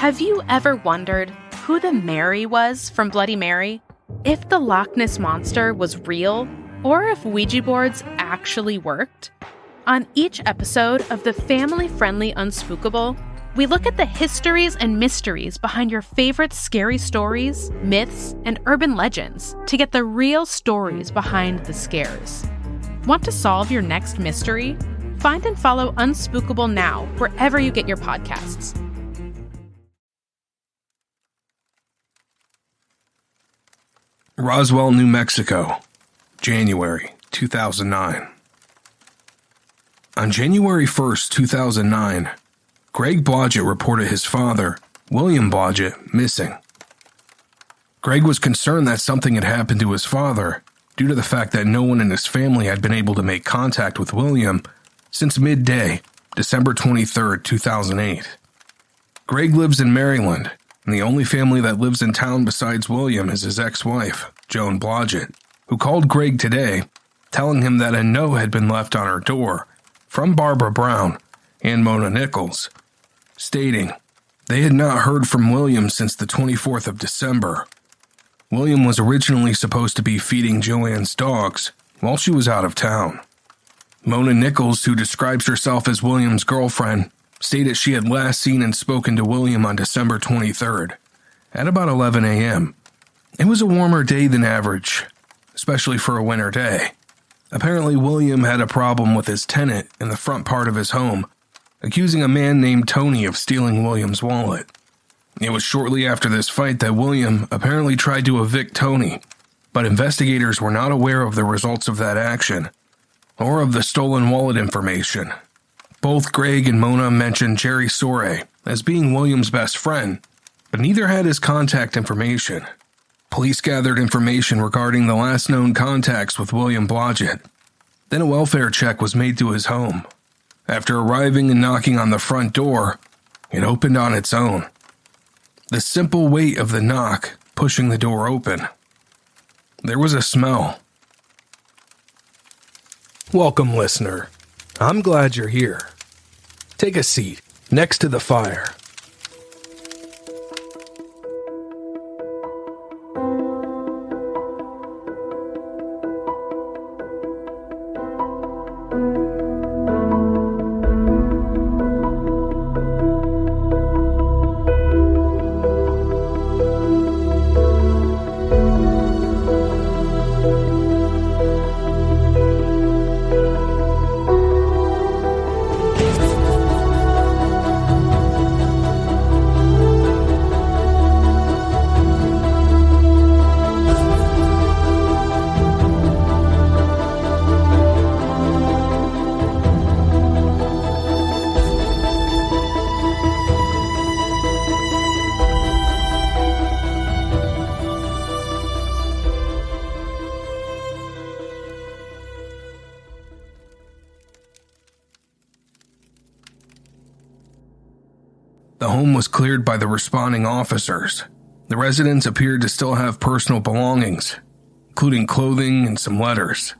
Have you ever wondered who the Mary was from Bloody Mary? If the Loch Ness Monster was real, or if Ouija boards actually worked? On each episode of the family-friendly Unspookable, we look at the histories and mysteries behind your favorite scary stories, myths, and urban legends to get the real stories behind the scares. Want to solve your next mystery? Find and follow Unspookable now wherever you get your podcasts. Roswell, New Mexico, January 2009. On January 1st, 2009, Greg Blodgett reported his father, William Blodgett, missing. Greg was concerned that something had happened to his father due to the fact that no one in his family had been able to make contact with William since midday, December 23rd, 2008. Greg lives in Maryland, and the only family that lives in town besides William is his ex-wife, Joan Blodgett, who called Greg today, telling him that a note had been left on her door from Barbra Brown and Mona Nichols, stating they had not heard from William since the 24th of December. William was originally supposed to be feeding Joanne's dogs while she was out of town. Mona Nichols, who describes herself as William's girlfriend, stated she had last seen and spoken to William on December 23rd, at about 11 a.m. It was a warmer day than average, especially for a winter day. Apparently, William had a problem with his tenant in the front part of his home, accusing a man named Tony of stealing William's wallet. It was shortly after this fight that William apparently tried to evict Tony, but investigators were not aware of the results of that action, or of the stolen wallet information. Both Greg and Mona mentioned Jerry Soray as being William's best friend, but neither had his contact information. Police gathered information regarding the last known contacts with William Blodgett. Then a welfare check was made to his home. After arriving and knocking on the front door, it opened on its own. The simple weight of the knock pushing the door open. There was a smell. Welcome, listener. I'm glad you're here. Take a seat next to the fire. The home was cleared by the responding officers. The residents appeared to still have personal belongings, including clothing and some letters.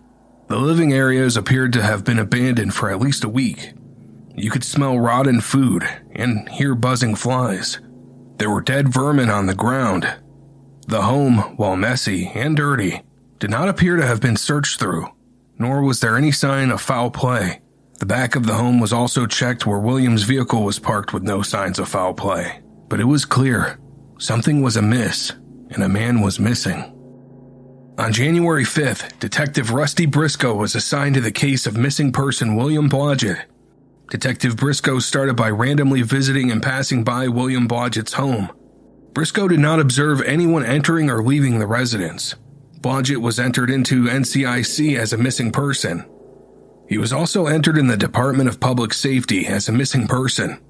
The living areas appeared to have been abandoned for at least a week. You could smell rotten food and hear buzzing flies. There were dead vermin on the ground. The home, while messy and dirty, did not appear to have been searched through, nor was there any sign of foul play. The back of the home was also checked where William's vehicle was parked with no signs of foul play. But it was clear something was amiss and a man was missing. On January 5th, Detective Rusty Briscoe was assigned to the case of missing person William Blodgett. Detective Briscoe started by randomly visiting and passing by William Blodgett's home. Briscoe did not observe anyone entering or leaving the residence. Blodgett was entered into NCIC as a missing person. He was also entered in the Department of Public Safety as a missing person.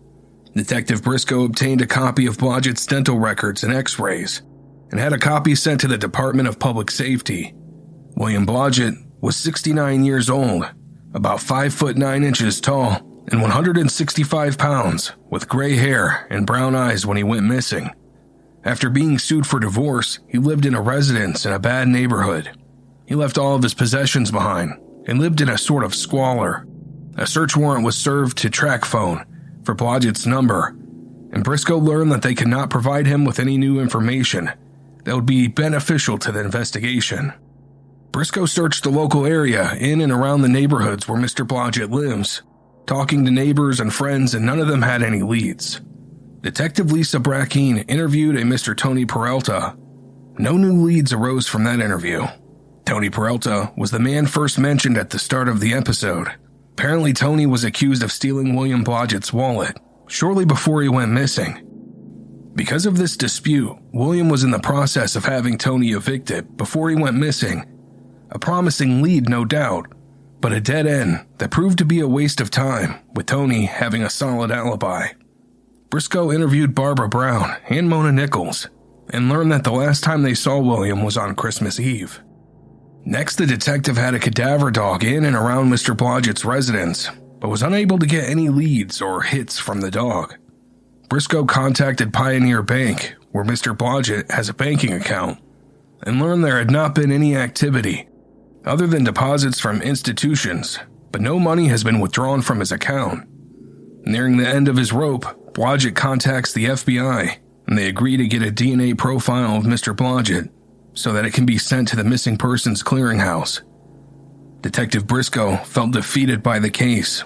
Detective Briscoe obtained a copy of Blodgett's dental records and x-rays, and had a copy sent to the Department of Public Safety. William Blodgett was 69 years old, about 5 foot 9 inches tall, and 165 pounds, with gray hair and brown eyes when he went missing. After being sued for divorce, he lived in a residence in a bad neighborhood. He left all of his possessions behind and lived in a sort of squalor. A search warrant was served to track phone for Blodgett's number, and Briscoe learned that they could not provide him with any new information that would be beneficial to the investigation. Briscoe searched the local area in and around the neighborhoods where Mr. Blodgett lives, talking to neighbors and friends, and none of them had any leads. Detective Lisa Brackeen interviewed a Mr. Tony Peralta. No new leads arose from that interview. Tony Peralta was the man first mentioned at the start of the episode. Apparently, Tony was accused of stealing William Blodgett's wallet shortly before he went missing. Because of this dispute, William was in the process of having Tony evicted before he went missing. A promising lead, no doubt, but a dead end that proved to be a waste of time, with Tony having a solid alibi. Briscoe interviewed Barbra Brown and Mona Nichols and learned that the last time they saw William was on Christmas Eve. Next, the detective had a cadaver dog in and around Mr. Blodgett's residence, but was unable to get any leads or hits from the dog. Briscoe contacted Pioneer Bank, where Mr. Blodgett has a banking account, and learned there had not been any activity other than deposits from institutions, but no money has been withdrawn from his account. Nearing the end of his rope, Blodgett contacts the FBI, and they agree to get a DNA profile of Mr. Blodgett so that it can be sent to the Missing Persons Clearinghouse. Detective Briscoe felt defeated by the case.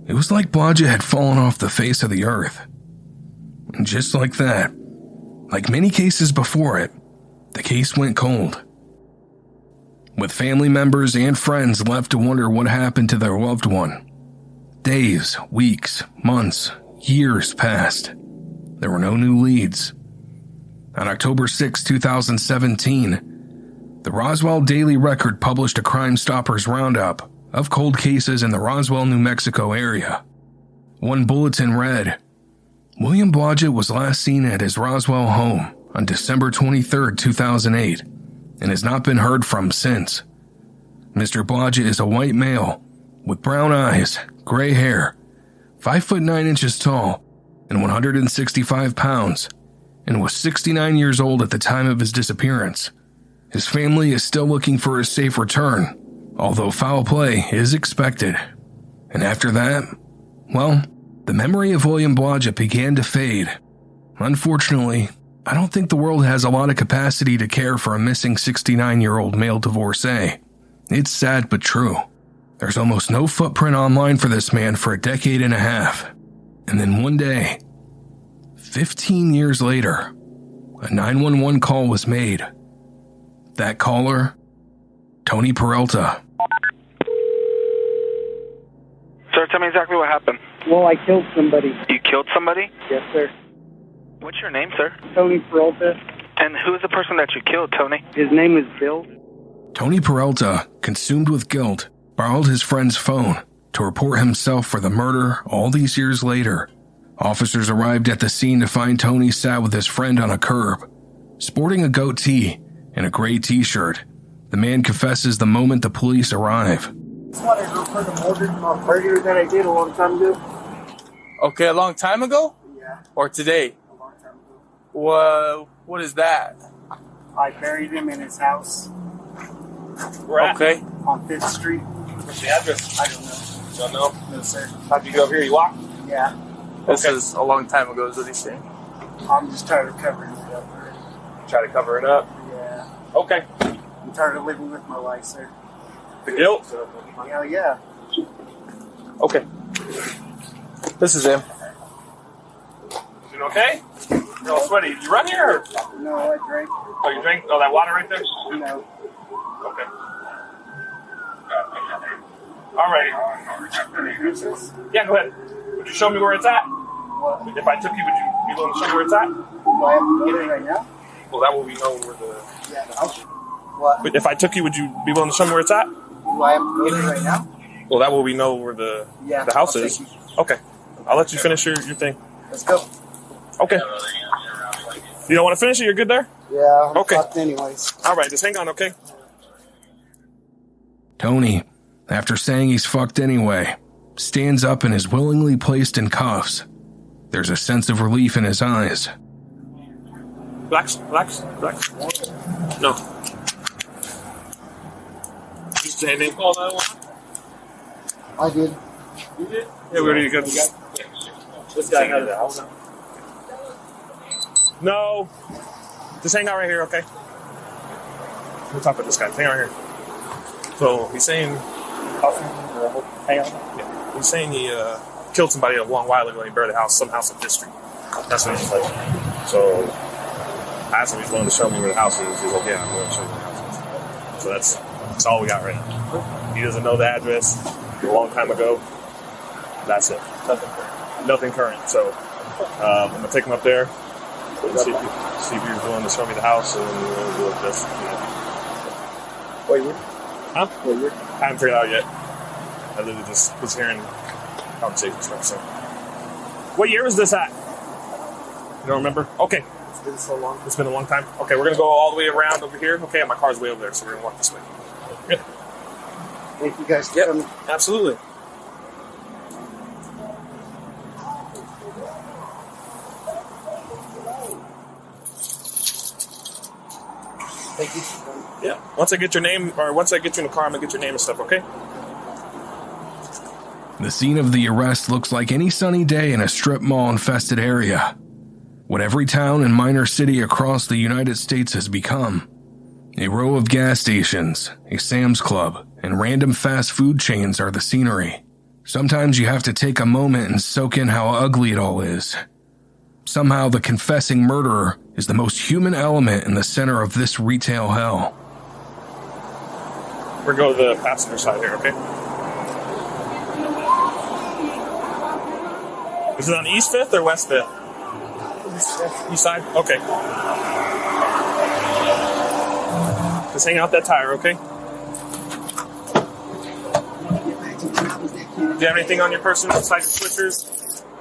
It was like Blodgett had fallen off the face of the earth. And just like that, like many cases before it, the case went cold. With family members and friends left to wonder what happened to their loved one. Days, weeks, months, years passed. There were no new leads. On October 6, 2017, the Roswell Daily Record published a Crime Stoppers roundup of cold cases in the Roswell, New Mexico area. One bulletin read, William Blodgett was last seen at his Roswell home on December 23, 2008, and has not been heard from since. Mr. Blodgett is a white male with brown eyes, gray hair, 5'9" tall, and 165 pounds, and was 69 years old at the time of his disappearance. His family is still looking for a safe return, although foul play is expected. And after that, well, the memory of William Blodgett began to fade. Unfortunately, I don't think the world has a lot of capacity to care for a missing 69-year-old male divorcee. It's sad but true. There's almost no footprint online for this man for a decade and a half. And then one day, 15 years later, a 911 call was made. That caller, Tony Peralta. Sir, tell me exactly what happened. Well, I killed somebody. You killed somebody? Yes, sir. What's your name, sir? Tony Peralta. And who is the person that you killed, Tony? His name is Bill. Tony Peralta, consumed with guilt, borrowed his friend's phone to report himself for the murder all these years later. Officers arrived at the scene to find Tony sat with his friend on a curb, sporting a goatee and a gray t-shirt. The man confesses the moment the police arrive. Just wanted to report a murder that I did a long time ago. Okay, a long time ago? Yeah. Or today? A long time ago. What is that? I buried him in his house. Okay. On 5th Street. What's the address? I don't know. Don't know. No, sir. How'd you go up here? You walk? Yeah. This is a long time ago, is what he's saying. I'm just tired of covering it up. Try to cover it up? Yeah. Okay. I'm tired of living with my wife, sir. The guilt? Hell yeah. Okay. This is him. Is it okay? You're all sweaty. You run here? Or? No, I drank. Oh, you drank? Oh, that water right there? No. Okay. Alrighty. Yeah, go ahead. Would you show me where it's at? What? If I took you, would you be willing to show me where it's at? Do I have to go there right now? Well, that way we know where the... Yeah, the house. What? But if I took you, would you be willing to show me where it's at? Do I have to go there right now? Well, that way we know where the house I'll is. take you. Okay. I'll let you finish your thing. Let's go. Okay. You don't want to finish it? You're good there? Yeah, I'm Okay. fucked anyways. All right, just hang on, okay? Tony, after saying he's fucked anyway, stands up and is willingly placed in cuffs. There's a sense of relief in his eyes. Relax. No. Just say name call that one. I did. You did? Yeah, we already got this. This guy had the house. No. Just hang out right here, okay? We'll talk with this guy. Hang out right here. So he's saying... Hang on. Yeah. He's saying he killed somebody a long while ago and he buried a house, some house on 5th Street. That's what he's like. So I asked him if he's willing to show me where the house is. He's like, yeah, I'm willing to show you where the house is. So that's all we got right now. He doesn't know the address. A long time ago. That's it. Nothing current. So I'm going to take him up there and see if he's willing to show me the house, and we'll just, What year? Huh? What year? I haven't figured it out yet. I literally just was hearing conversations from him. So. What year was this at? You don't remember? Okay. It's been so long. It's been a long time. Okay, we're going to go all the way around over here. Okay, my car's way over there, so we're going to walk this way. Yeah. Thank you guys for coming. Absolutely. Thank you for coming. Yeah. Once I get your name, or once I get you in the car, I'm going to get your name and stuff, okay? The scene of the arrest looks like any sunny day in a strip mall-infested area. What every town and minor city across the United States has become. A row of gas stations, a Sam's Club, and random fast food chains are the scenery. Sometimes you have to take a moment and soak in how ugly it all is. Somehow the confessing murderer is the most human element in the center of this retail hell. We're going to the passenger side here, okay? Is it on East 5th or West 5th? East side? Okay. Just hang out that tire, okay? Do you have anything on your person besides your switchers?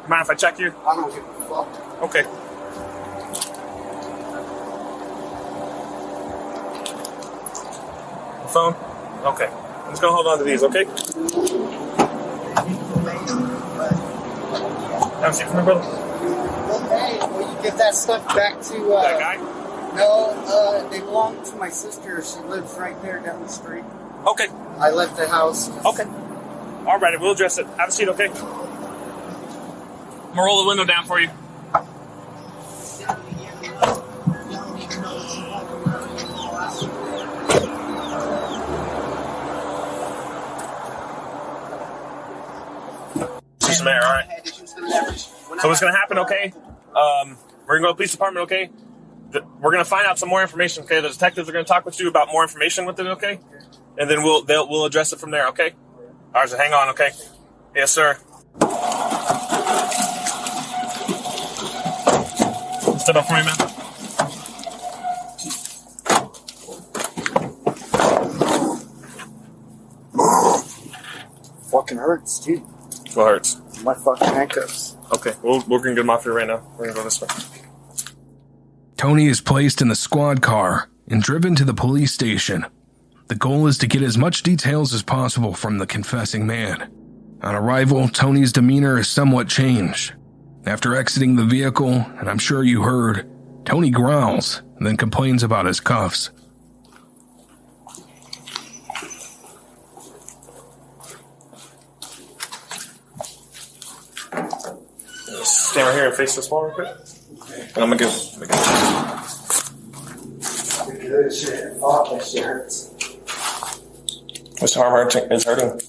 Mind if I check you? I don't give a fuck. Okay. Phone? Okay. I'm just gonna hold on to these, okay? Have a seat for me, brother. Okay, will you give that stuff back to, That guy? No, they belong to my sister. She lives right there down the street. Okay. I left the house. Okay. All right, we'll address it. Have a seat, okay? I'm gonna roll the window down for you. See some air, all right? So what's gonna happen, okay? We're gonna go to the police department, okay? We're gonna find out some more information, okay? The detectives are gonna talk with you about more information with it, okay? And then we'll address it from there, okay? All right, so hang on, okay? Yes, sir. Step up for me, man. Fucking hurts, dude. What hurts? My fucking handcuffs. Okay, we're gonna get them off here right now. We're gonna go this way. Tony is placed in the squad car and driven to the police station. The goal is to get as much details as possible from the confessing man. On arrival, Tony's demeanor is somewhat changed. After exiting the vehicle, and I'm sure you heard, Tony growls and then complains about his cuffs. Stand right here and face this wall real quick. And I'm gonna give. Good shit. Fuck, that shit hurts. What's arm is hurting?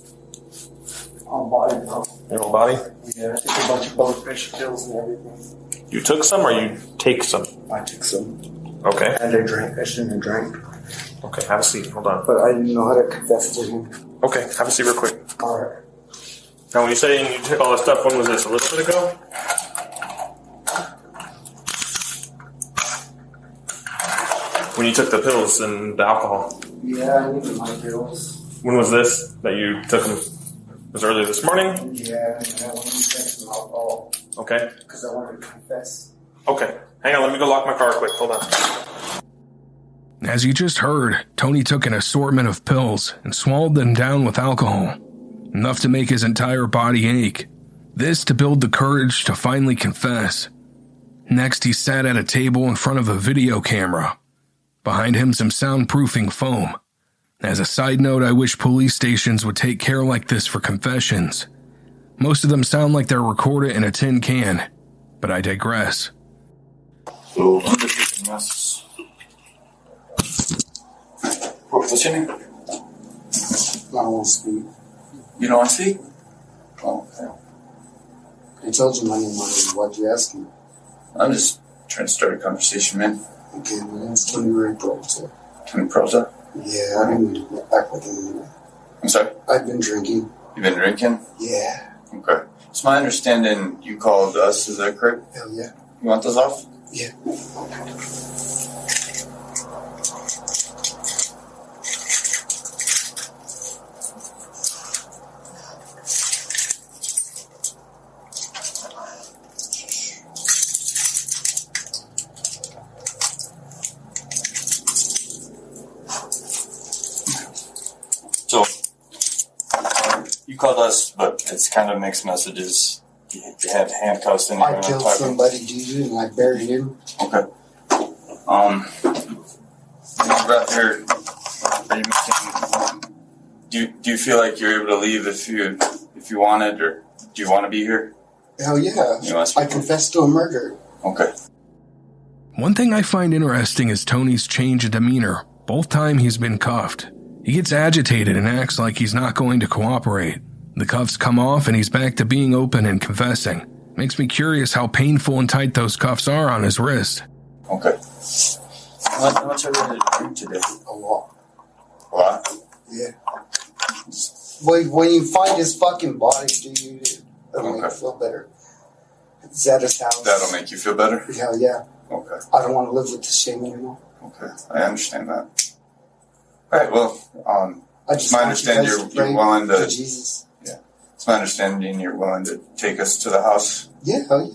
On body, bro. Your whole body? Yeah, I took a bunch of blood pressure pills and everything. You took some or you take some? I took some. Okay. I didn't drink. I shouldn't have drank. Okay, have a seat. Hold on. But I didn't know how to confess to him. Okay, have a seat real quick. Alright. Now, when you say you took all this stuff, when was this? A little bit ago? When you took the pills and the alcohol? Yeah, I needed my pills. When was this that you took them? Was it earlier this morning? Yeah, and I wanted to drink some alcohol. Okay. Because I wanted to confess. Okay. Hang on, let me go lock my car quick. Hold on. As you just heard, Tony took an assortment of pills and swallowed them down with alcohol, enough to make his entire body ache. This to build the courage to finally confess. Next, he sat at a table in front of a video camera. Behind him, some soundproofing foam. As a side note, I wish police stations would take care like this for confessions. Most of them sound like they're recorded in a tin can, but I digress. So, undertaking masks. What's your name? I don't want to speak. You don't want to speak? Oh, okay. I told you my name already. Why'd you ask me? I'm just trying to start a conversation, man. Okay, my name's Tony Ray Proza. Tony Proza? Yeah, I didn't mean to get back with him anymore. I'm sorry? I've been drinking. You've been drinking? Yeah. Okay. It's my understanding you called us, is that correct? Hell yeah. You want those off? Yeah. So, you called us, but it's kind of mixed messages. You have handcuffs in here. I killed somebody, dude, and I buried him. Okay. Right here, are you making? Do you feel like you're able to leave if you wanted, or do you want to be here? Hell yeah. You want to I confessed to a murder. Okay. One thing I find interesting is Tony's change in demeanor. Both times he's been cuffed. He gets agitated and acts like he's not going to cooperate. The cuffs come off and he's back to being open and confessing. Makes me curious how painful and tight those cuffs are on his wrist. Okay. How much are you ready to drink today? A lot. A lot? Yeah. When you find his fucking body, dude, it'll make you feel better. It's at his house. That'll make you feel better? Hell yeah. Okay. I don't want to live with the shame anymore. Okay. I understand that. All right, well, I just it's my understanding you're willing to... Jesus. Yeah. It's my understanding you're willing to take us to the house. Yeah, hell yeah.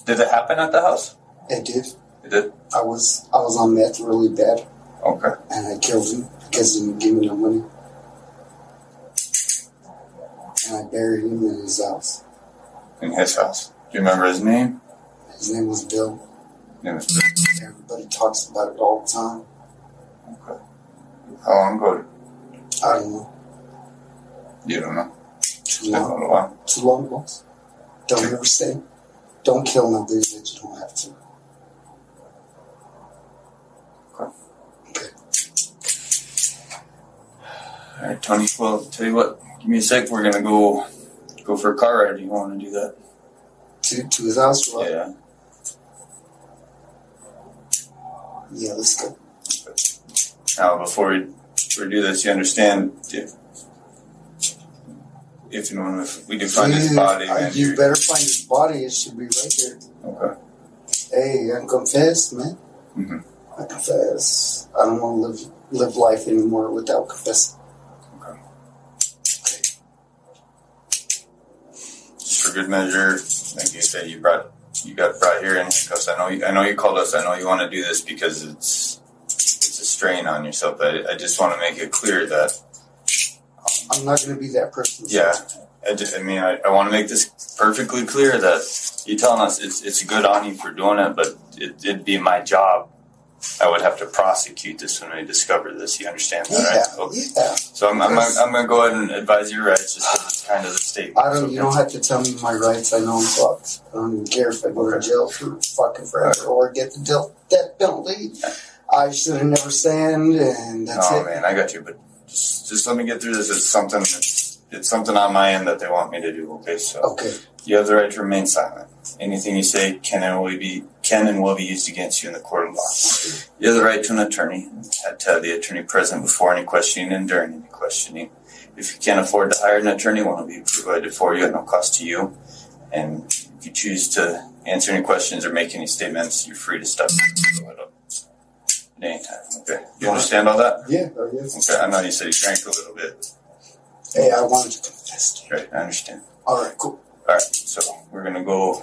Did it happen at the house? It did. It did? I was on meth really bad. Okay. And I killed him because he didn't give me no money. And I buried him in his house. In his house. Do you remember his name? His name was Bill. His name was Bill. Everybody talks about it all the time. Okay. How long ago? I don't know. You don't know? Too Been a little long. while. Too long, boss. Don't ever say, don't kill nobody that you don't have to. Okay. Okay. All right, Tony. Well, tell you what. Give me a sec. We're gonna go for a car ride. Do you want to do that? To his house, right? Yeah. Yeah, let's go. Now, before we do this, you understand if you know if we do find his body, man. You better find his body. It should be right there. Okay. Hey, I confess, man. Mm-hmm. I confess. I don't want to live life anymore without confessing. Okay. Just for good measure, like you said, you got brought here in because I know you called us. I know you want to do this because it's a strain on yourself. But I just want to make it clear that I'm not going to be that person. Yeah. I want to make this perfectly clear that you're telling us it's good on you for doing it, but it'd be my job. I would have to prosecute this when we discover this. You understand that, right? Okay. Yeah. So I'm going to go ahead and advise your rights just because it's kind of the statement. You don't have to tell me my rights. I know I'm fucked. I don't even care if I go to jail for fucking forever or get the death penalty. I should have never sinned, and that's it. Oh man, I got you, but just let me get through this. It's something on my end that they want me to do. Okay, so okay. You have the right to remain silent. Anything you say can and will be used against you in the court of law. You have the right to an attorney. Had to have the attorney present before any questioning and during any questioning. If you can't afford to hire an attorney, one will be provided for you at no cost to you. And if you choose to answer any questions or make any statements, you're free to stop. Go ahead up. At any time. Okay. You understand all that? Yeah. Oh, yes. Okay. I know you said you drank a little bit. Hey, I wanted to confess to you. Right. I understand. All right. Cool. All right. So we're gonna go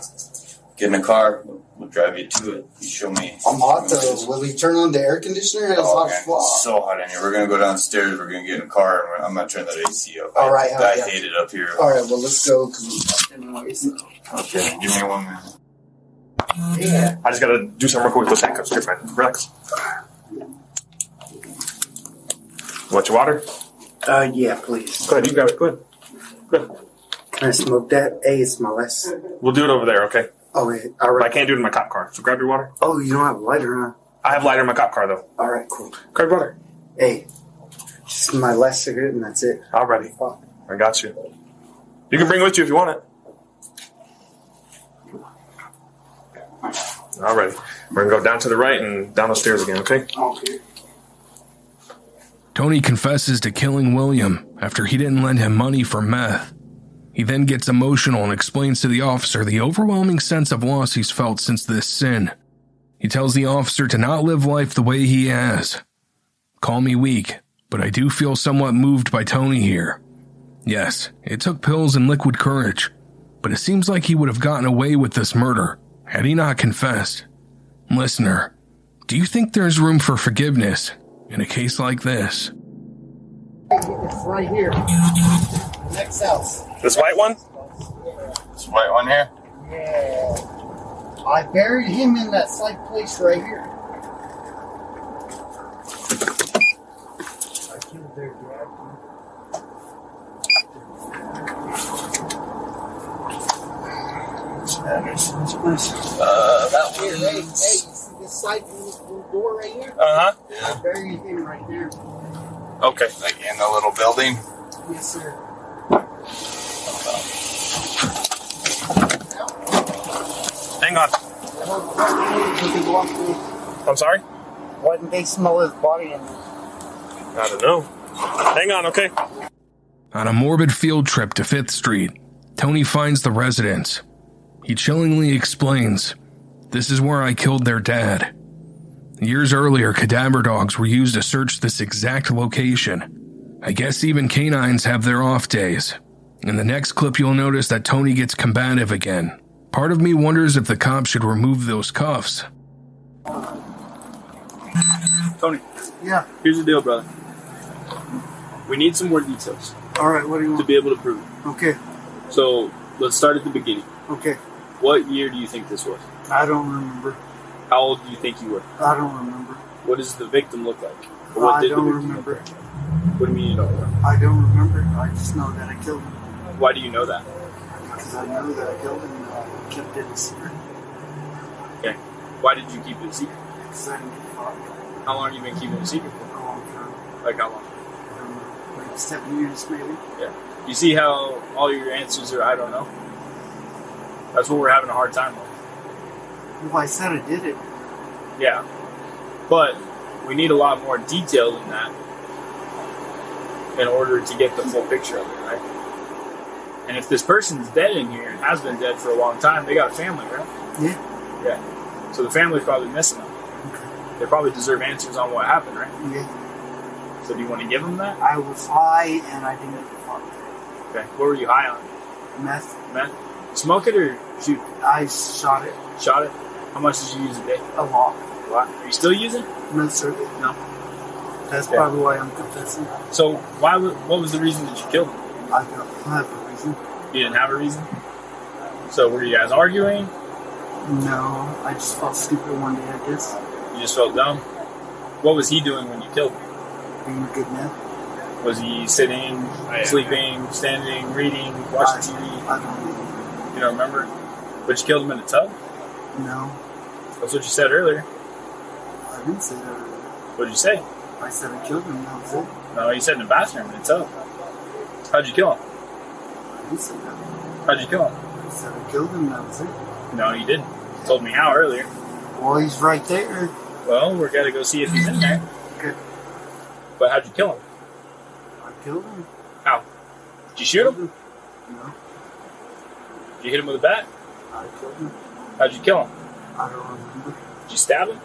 get in a car. We'll drive you to it. You show me. I'm hot though. Will he turn on the air conditioner? It's hot. Man, it's so hot in here. We're gonna go downstairs. We're gonna get in a car. And I'm not turning that AC up. All right. I hate it up here. All right. Well, let's go because we're fucking noisy. Okay. Give me 1 minute. Yeah. I just gotta do some real quick with those handcuffs. You're fine. Relax. Want your water? Yeah, please. Go ahead. You grab it. Go ahead. Can I smoke that? Hey, it's my last. We'll do it over there, okay? Oh, wait. All But right. I can't do it in my cop car. So grab your water. Oh, you don't have a lighter, huh? I have lighter in my cop car, though. All right, cool. Grab water. Hey, just my last cigarette and that's it. Alrighty. Fuck. I got you. You can bring it with you if you want it. Alrighty. We're going to go down to the right and down the stairs again, okay? Okay. Tony confesses to killing William after he didn't lend him money for meth. He then gets emotional and explains to the officer the overwhelming sense of loss he's felt since this sin. He tells the officer to not live life the way he has. Call me weak, but I do feel somewhat moved by Tony here. Yes, it took pills and liquid courage, but it seems like he would have gotten away with this murder had he not confessed. Listener, do you think there's room for forgiveness in a case like this? It's right here. Next house. This white one? This white one here? Yeah. I buried him in that side place right here. I killed their dad. That Here, hey, you see this side door right here? Uh-huh. I buried him right there. Okay. Like in the little building? Yes, sir. Hang on. I'm sorry? Why didn't they smell his body? I don't know. Hang on, okay? On a morbid field trip to 5th Street, Tony finds the residence. He chillingly explains, "This is where I killed their dad." Years earlier, cadaver dogs were used to search this exact location. I guess even canines have their off days. In the next clip, you'll notice that Tony gets combative again. Part of me wonders if the cops should remove those cuffs. Tony, Yeah. here's the deal, brother. We need some more details All right. What do you to want? be able to prove it. Okay. So let's start at the beginning. Okay. What year do you think this was? I don't remember. How old do you think you were? I don't remember. What does the victim look like? Or what I did the don't victim remember. look like? What do you mean you don't remember? I don't remember. I just know that I killed him. Why do you know that? Because I know that I killed him and I kept it a secret. Okay. Why did you keep it a secret? Because I didn't give a fuck. How long have you been keeping it a secret A for? long time. Like how long? I don't know. Like 7 years maybe. Yeah. You see how all your answers are I don't know? That's what we're having a hard time with. Well, I said I did it. Yeah. But we need a lot more detail than that in order to get the full picture of it, right? And if this person's dead in here and has been dead for a long time, they got a family, right? Yeah. Yeah. So the family's probably missing them. They probably deserve answers on what happened, right? Yeah. So do you want to give them that? I was high and I didn't give a fuck. Okay. What were you high on? Meth. Meth? Smoke it or shoot? I shot it Shot it? How much did you use a day? a lot. A lot. Are you still using? No, sir. No. That's Yeah. probably why I'm confessing. So what was the reason that you killed him? I don't have a reason. You didn't have a reason? So were you guys arguing? No, I just felt stupid one day, I guess. You just felt dumb? What was he doing when you killed him? Being a good man. Was he sitting, sleeping, standing, reading, watching TV? I don't know. You don't remember? But you killed him in a tub? No, That's what you said earlier. I didn't say that. What did you say? I said I killed him, that was it. No, you said in the bathroom in a tub. How'd you kill him? I didn't say that. How'd you kill him? I said I killed him, that was it. No, you didn't. You told me how earlier. Well, he's right there. Well, we're gonna go see if he's in there. Okay. But how'd you kill him? I killed him. How? Did you shoot him? No, Did you hit him with a bat? I killed him. How'd you kill him? I don't remember. Did you stab him?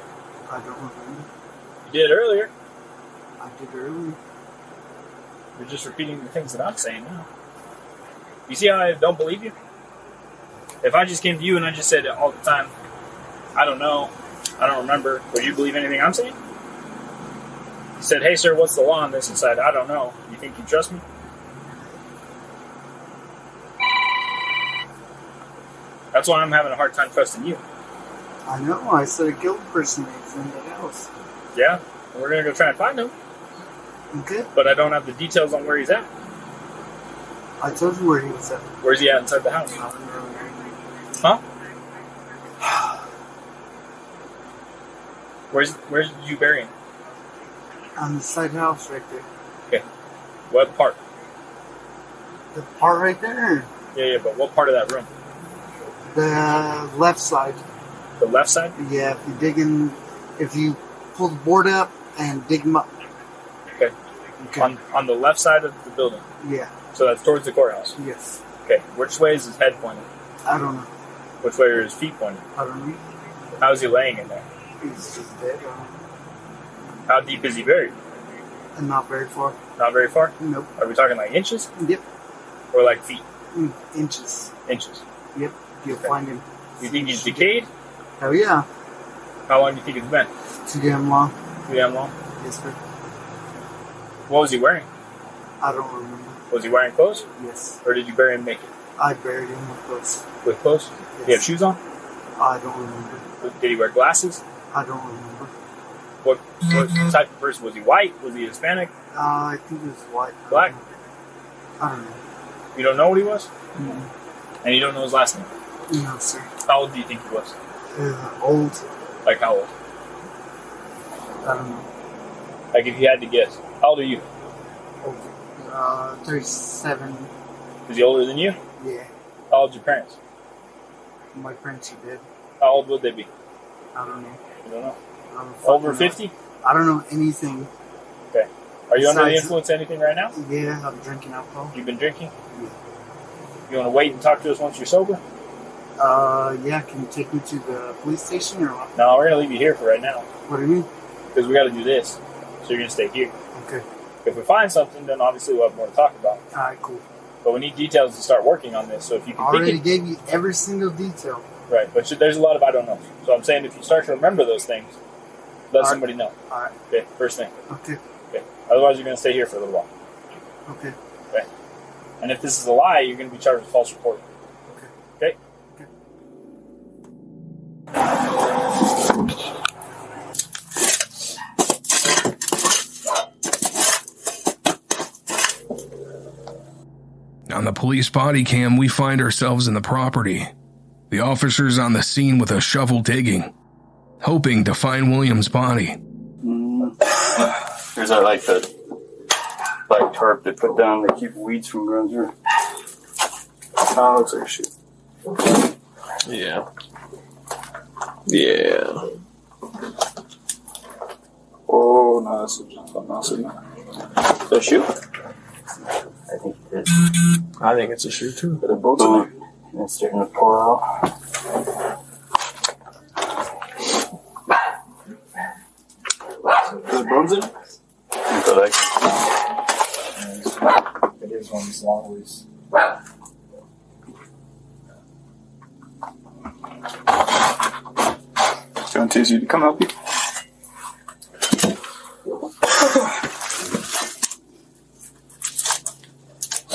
I don't remember. You did earlier. I did earlier. You're just repeating the things that I'm saying now. You see how I don't believe you? If I just came to you and I just said all the time, I don't know, I don't remember, would you believe anything I'm saying? You said, hey sir, what's the law on this? And said, I don't know. You think you trust me? That's why I'm having a hard time trusting you. I know, I said I killed the person that's in the house. Yeah? We're going to go try and find him. Okay. But I don't have the details on where he's at. I told you where he was at. Where's he at inside the house? I don't know. Huh? Where's you bury him? On the side house right there. Okay. What part? The part right there? Yeah, but what part of that room? The left side. The left side? Yeah, if you pull the board up and dig them up. Okay. On the left side of the building? Yeah. So that's towards the courthouse? Yes. Okay. Which way is his head pointing? I don't know. Which way are his feet pointing? I don't know. How is he laying in there? He's just dead. How deep is he buried? And not very far. Not very far? Nope. Are we talking like inches? Yep. Or like feet? Inches. Inches. Yep. You'll find him. You think he's decayed? Oh yeah. How long do you think it's been? Too damn long. Too damn long? Yes, sir. What was he wearing? I don't remember. Was he wearing clothes? Yes. Or did you bury him naked? I buried him with clothes. With clothes? Yes. Did he have shoes on? I don't remember. Did he wear glasses? I don't remember. What type of person? Was he white? Was he Hispanic? I think it was white. Black? I don't know. You don't know what he was? Mm-hmm. And you don't know his last name? No, sir. How old do you think he was? Old. Like how old? I don't know. Like if you had to guess. How old are you? Old. 37. Is he older than you? Yeah. How old are your parents? My parents are dead. How old would they be? I don't know. You don't know. I don't Over fucking know. 50? I don't know anything. Okay. Are you under the Besides- influence of anything right now? Yeah, I'm drinking alcohol. You've been drinking? Yeah. You want to wait and talk to us once you're sober? Yeah, can you take me to the police station or what? No, we're going to leave you here for right now. What do you mean? Because we got to do this. So you're going to stay here. Okay. If we find something, then obviously we'll have more to talk about. Alright, cool. But we need details to start working on this. So if you I can already think gave you every single detail. right, but there's a lot of I don't know. So I'm saying if you start to remember those things, let Alright. somebody know. Alright. Okay, first thing. Okay. Okay. Otherwise, you're going to stay here for a little while. Okay. Okay. And if this is a lie, you're going to be charged with false reporting. Okay. Okay? On the police body cam, we find ourselves in the property. The officer's on the scene with a shovel digging, hoping to find William's body. There's that like the black tarp they put down to keep weeds from growing through. Oh, looks like a shoot. Yeah. Yeah. Oh, no, that's something else. Isn't it? A shoe? I think it is. I think it's a shoe too. But they're both in there. And it's starting to pour out. Is it bones in it? But like, It is one of these long ways. do you want Tizzy to come help you?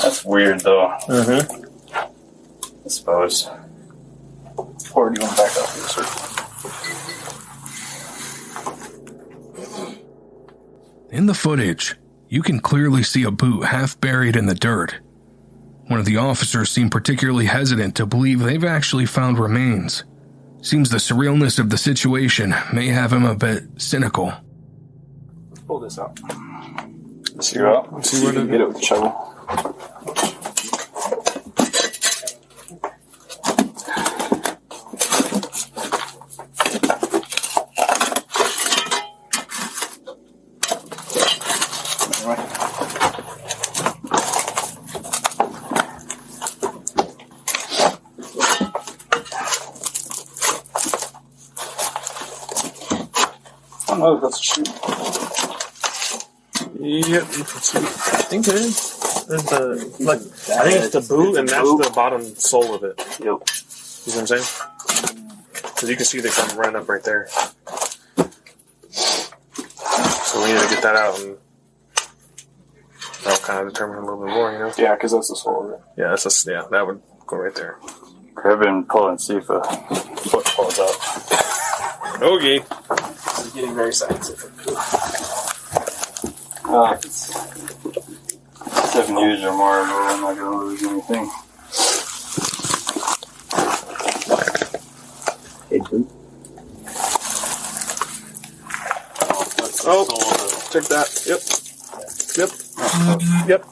That's weird, though. Mm-hmm. I suppose. Or do you want to back up here, sir? In the footage, you can clearly see a boot half buried in the dirt. One of the officers seemed particularly hesitant to believe they've actually found remains. Seems the surrealness of the situation may have him a bit cynical. Let's pull this out. Let's see out. Let's see where you can get it with the shovel. Oh, that's a shoe. Yep, you can see. I think it is. There's the like. I think it's the boot, and that's the bottom sole of it. Yep. You know what I'm saying? Because you can see they come right up right there. So we need to get that out, and that'll kind of determine a little bit more, you know. Yeah, because that's the sole of it. Yeah, that would go right there. Grab it and pull and see if a foot falls out. Okay. This is getting very scientific. If it's 7 years or more ago, I'm not going to lose anything. Hey, dude. Oh, check that. Yep.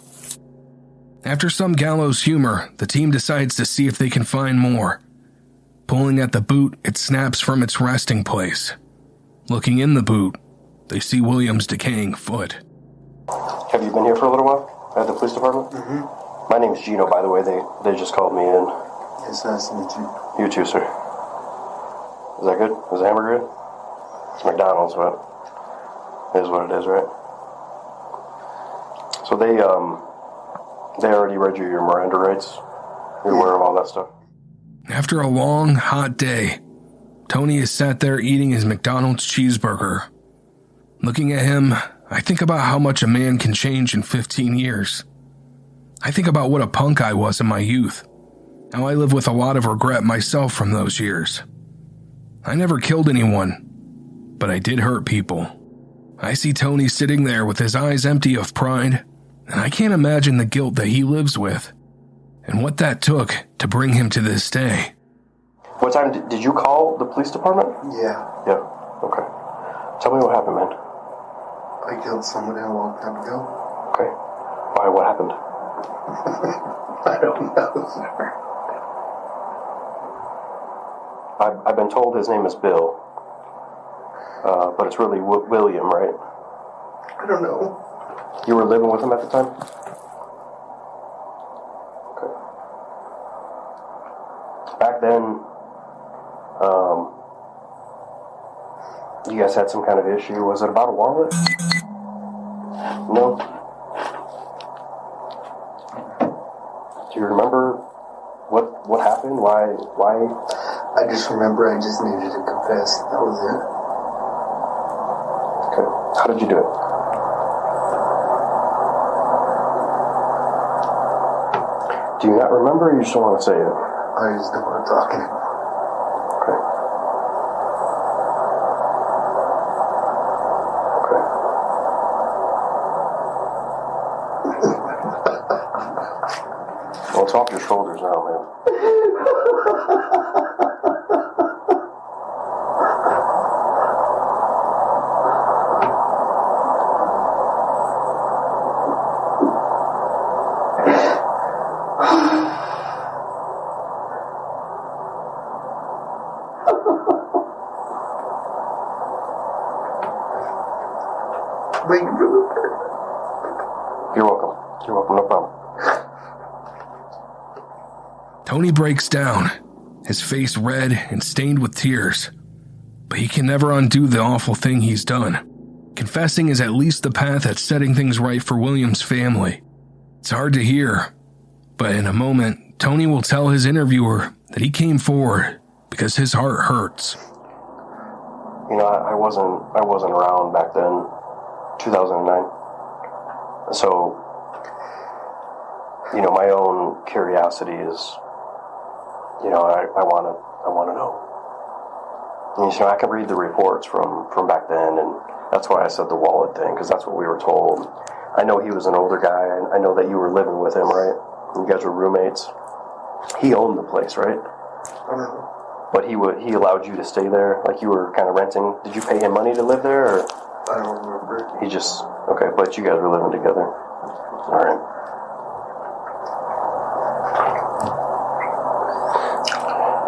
After some gallows humor, the team decides to see if they can find more. Pulling at the boot, it snaps from its resting place. Looking in the boot, they see William's decaying foot. Have you been here for a little while at the police department? Mm-hmm. My name's Gino, by the way. They just called me in. It's nice to meet you. You too, sir. Is that good? Is the hamburger good? It's McDonald's, but it is what it is, right? So they already read you your Miranda rights? You're aware of all that stuff? After a long, hot day, Tony is sat there eating his McDonald's cheeseburger. Looking at him, I think about how much a man can change in 15 years. I think about what a punk I was in my youth. How I live with a lot of regret myself from those years. I never killed anyone, but I did hurt people. I see Tony sitting there with his eyes empty of pride, and I can't imagine the guilt that he lives with, and what that took to bring him to this day. What time did you call the police department? Yeah. Yeah, okay. Tell me what happened, man. I killed somebody a long time ago. Okay. Why, what happened? I don't know, sir. I've been told his name is Bill, but it's really William, right? I don't know. You were living with him at the time? Okay. Back then, you guys had some kind of issue. Was it about a wallet? No? Do you remember what happened? Why? I just remember I just needed to confess. That was it. Okay. How did you do it? Do you not remember, or you just don't want to say it? I just don't want to talk anymore. Okay. Well, it's off your shoulders now, man. Thank you, brother. You're welcome. You're welcome, no problem. Tony breaks down, his face red and stained with tears. But he can never undo the awful thing he's done. Confessing is at least the path at setting things right for William's family. It's hard to hear, but in a moment, Tony will tell his interviewer that he came forward because his heart hurts. You know, I wasn't around back then, 2009. So, you know, my own curiosity is, you know, I want to know. And, you know, I can read the reports from back then, and that's why I said the wallet thing, because that's what we were told. I know he was an older guy, and I know that you were living with him, right? You guys were roommates. He owned the place, right? I don't know. But he allowed you to stay there, like you were kind of renting. Did you pay him money to live there, or? I don't remember. He just, okay, but you guys were living together. All right.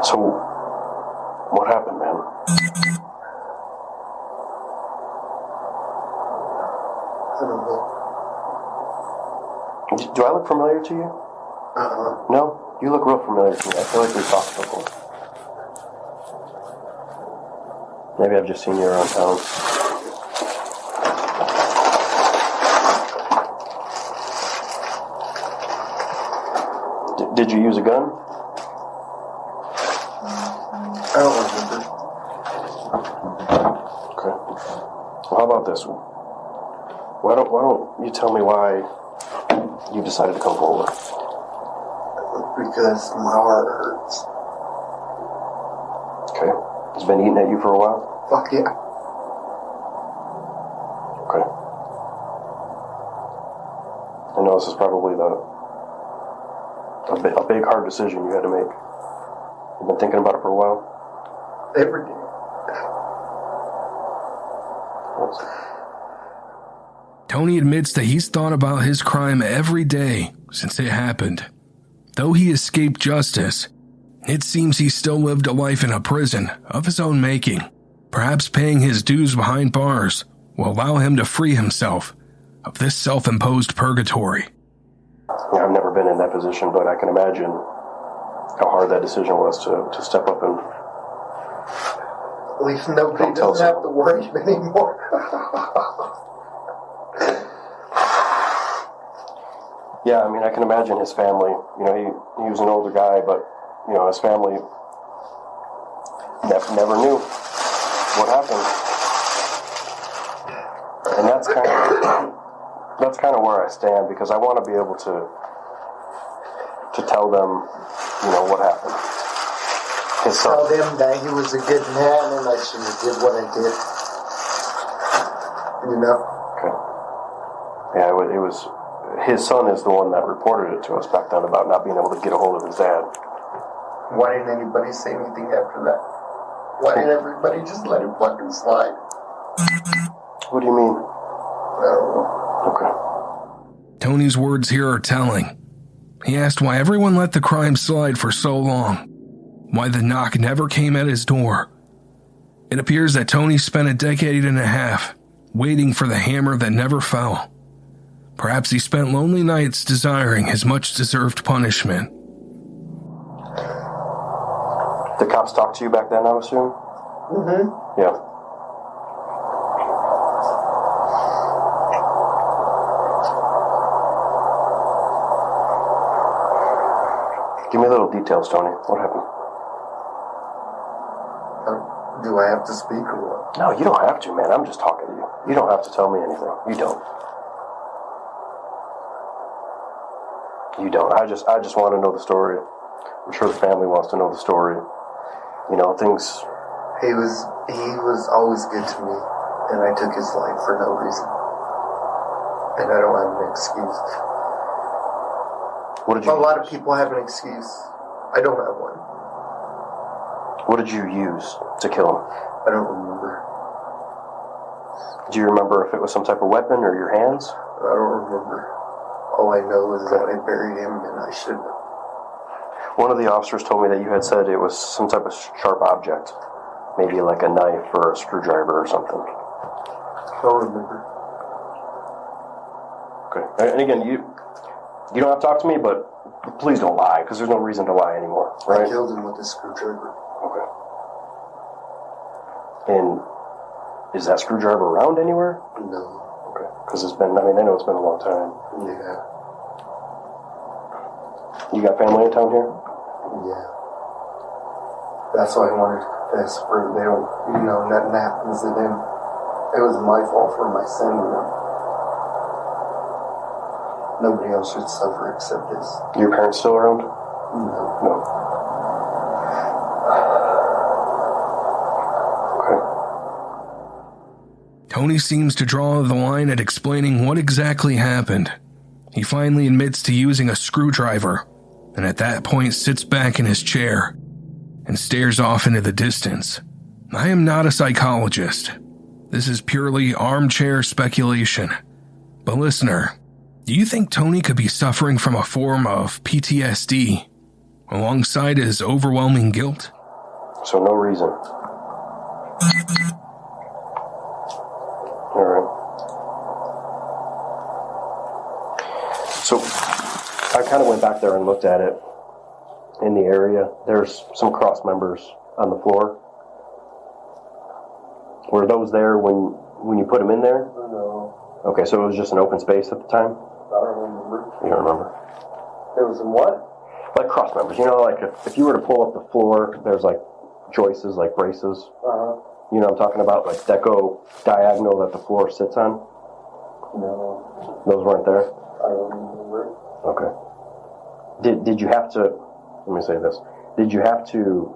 So, what happened, man? I don't know. Do I look familiar to you? No? You look real familiar to me. I feel like we've talked before. Maybe I've just seen you around town. Did you use a gun? I don't remember. Okay. Well, how about this one? Why don't you tell me why you decided to come forward? Because my heart hurts. Okay. It's been eating at you for a while? Fuck yeah. Okay. I know this is probably a big hard decision you had to make. You've been thinking about it for a while? Every day. Tony admits that he's thought about his crime every day since it happened. Though he escaped justice, it seems he still lived a life in a prison of his own making. Perhaps paying his dues behind bars will allow him to free himself of this self-imposed purgatory. I've never been in that position, but I can imagine how hard that decision was to step up and... At least nobody doesn't have to worry anymore. Yeah, I mean, I can imagine his family. You know, he was an older guy, but, you know, his family never knew what happened. And that's kind of where I stand, because I want to be able to tell them, you know, what happened. Tell them that he was a good man and I should have did what I did. You know? Okay. Yeah, it was... His son is the one that reported it to us back then about not being able to get a hold of his dad. Why didn't anybody say anything after that? Why didn't everybody just let him fucking slide? What do you mean? I don't know. Okay. Tony's words here are telling. He asked why everyone let the crime slide for so long, why the knock never came at his door. It appears that Tony spent a decade and a half waiting for the hammer that never fell. Perhaps he spent lonely nights desiring his much-deserved punishment. The cops talked to you back then, I assume? Mm-hmm. Yeah. Give me little details, Tony. What happened? Do I have to speak or what? No, you don't have to, man. I'm just talking to you. You don't have to tell me anything. You don't. You don't. I just want to know the story. I'm sure the family wants to know the story. You know, things... He was always good to me, and I took his life for no reason. And I don't have an excuse. What did you A lot of people have an excuse. I don't have one. What did you use to kill him? I don't remember. Do you remember if it was some type of weapon or your hands? I don't remember. All I know is that I buried him and I shouldn't. One of the officers told me that you had said it was some type of sharp object. Maybe like a knife or a screwdriver or something. I don't remember. Okay. And again, you don't have to talk to me, but please don't lie, because there's no reason to lie anymore, right? I killed him with a screwdriver. Okay. And is that screwdriver around anywhere? No. Okay. Because I know it's been a long time. Yeah. You got family in town here? Yeah. That's why I wanted to confess, for they don't, nothing happens to them. It was my fault for my sin, Nobody else should suffer except this. Your parents still around? No. Okay. Tony seems to draw the line at explaining what exactly happened. He finally admits to using a screwdriver, and at that point sits back in his chair and stares off into the distance. I am not a psychologist. This is purely armchair speculation. But listener, do you think Tony could be suffering from a form of PTSD alongside his overwhelming guilt? So no reason. All right. So I kind of went back there and looked at it in the area. There's some cross members on the floor. Were those there when you put them in there? No. Okay, so it was just an open space at the time? I don't remember. You don't remember? It was in what? Like cross members. Like if you were to pull up the floor, there's like joists, like braces. Uh-huh. You know what I'm talking about? Like that go diagonal that the floor sits on? No. Those weren't there? I don't remember. Okay. Did you have to, let me say this, did you have to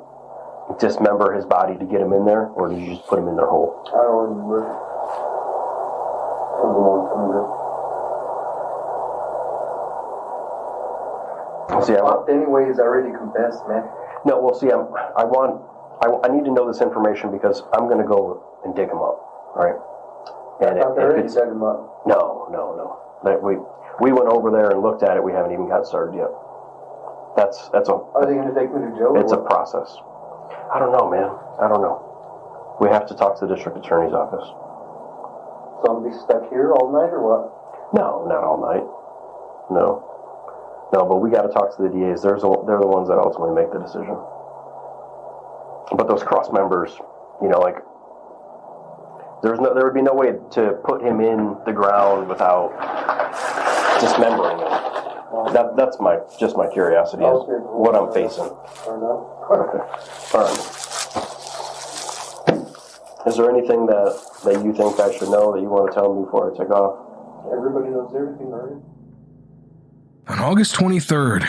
dismember his body to get him in there, or did you just put him in there whole? I don't remember. It was a long time ago. See, Anyways, I already confessed, man. No, well, see, I need to know this information because I'm going to go and dig him up, all right? And thought they already dug them up. No. We went over there and looked at it. We haven't even got started yet. That's a. Are they going to take me to jail? It's a process. I don't know, man. I don't know. We have to talk to the district attorney's office. So I'm going to be stuck here all night or what? No, not all night. No, but we got to talk to the DAs. They're the ones that ultimately make the decision. But those cross members, like, there would be no way to put him in the ground without dismembering him. That's just my curiosity is what I'm facing. Okay. All right. Is there anything that you think I should know that you want to tell me before I take off? Everybody knows everything already. On August 23rd,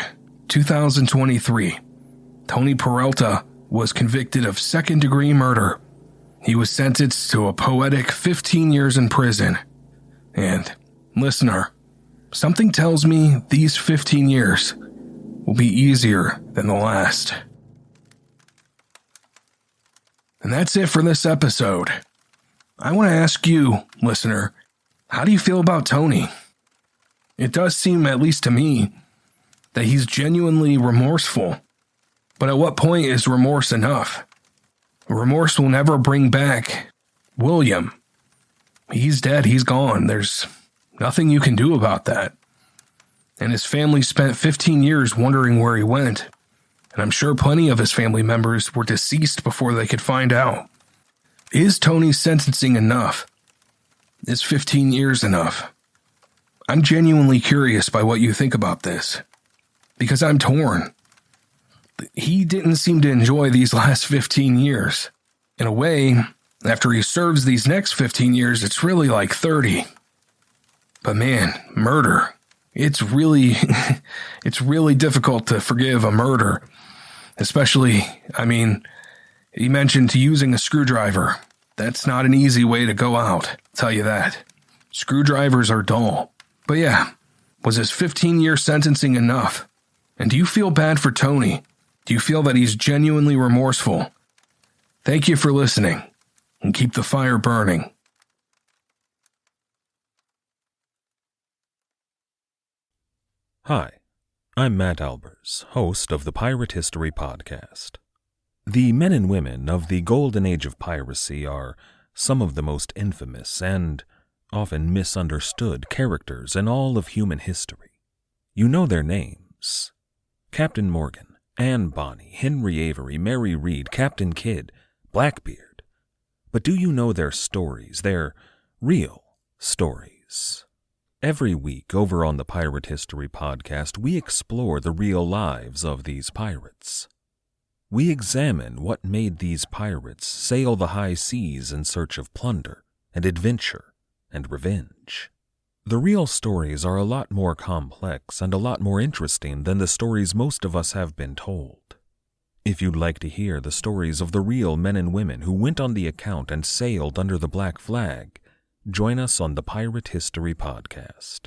2023, Tony Peralta was convicted of second-degree murder. He was sentenced to a poetic 15 years in prison. And, listener, something tells me these 15 years will be easier than the last. And that's it for this episode. I want to ask you, listener, how do you feel about Tony? It does seem, at least to me, that he's genuinely remorseful. But at what point is remorse enough? Remorse will never bring back William. He's dead, he's gone. There's nothing you can do about that. And his family spent 15 years wondering where he went. And I'm sure plenty of his family members were deceased before they could find out. Is Tony's sentencing enough? Is 15 years enough? I'm genuinely curious by what you think about this. Because I'm torn. He didn't seem to enjoy these last 15 years. In a way, after he serves these next 15 years, it's really like 30. But man, murder. It's really difficult to forgive a murder. Especially, he mentioned using a screwdriver. That's not an easy way to go out, I'll tell you that. Screwdrivers are dull. But yeah, was his 15-year sentencing enough? And do you feel bad for Tony? Do you feel that he's genuinely remorseful? Thank you for listening, and keep the fire burning. Hi, I'm Matt Albers, host of the Pirate History Podcast. The men and women of the golden age of piracy are some of the most infamous and often misunderstood characters in all of human history. You know their names: Captain Morgan, Anne Bonny, Henry Avery, Mary Read, Captain Kidd, Blackbeard. But do you know their stories, their real stories? Every week over on the Pirate History Podcast, we explore the real lives of these pirates. We examine what made these pirates sail the high seas in search of plunder and adventure and revenge. The real stories are a lot more complex and a lot more interesting than the stories most of us have been told. If you'd like to hear the stories of the real men and women who went on the account and sailed under the black flag, join us on the Pirate History Podcast.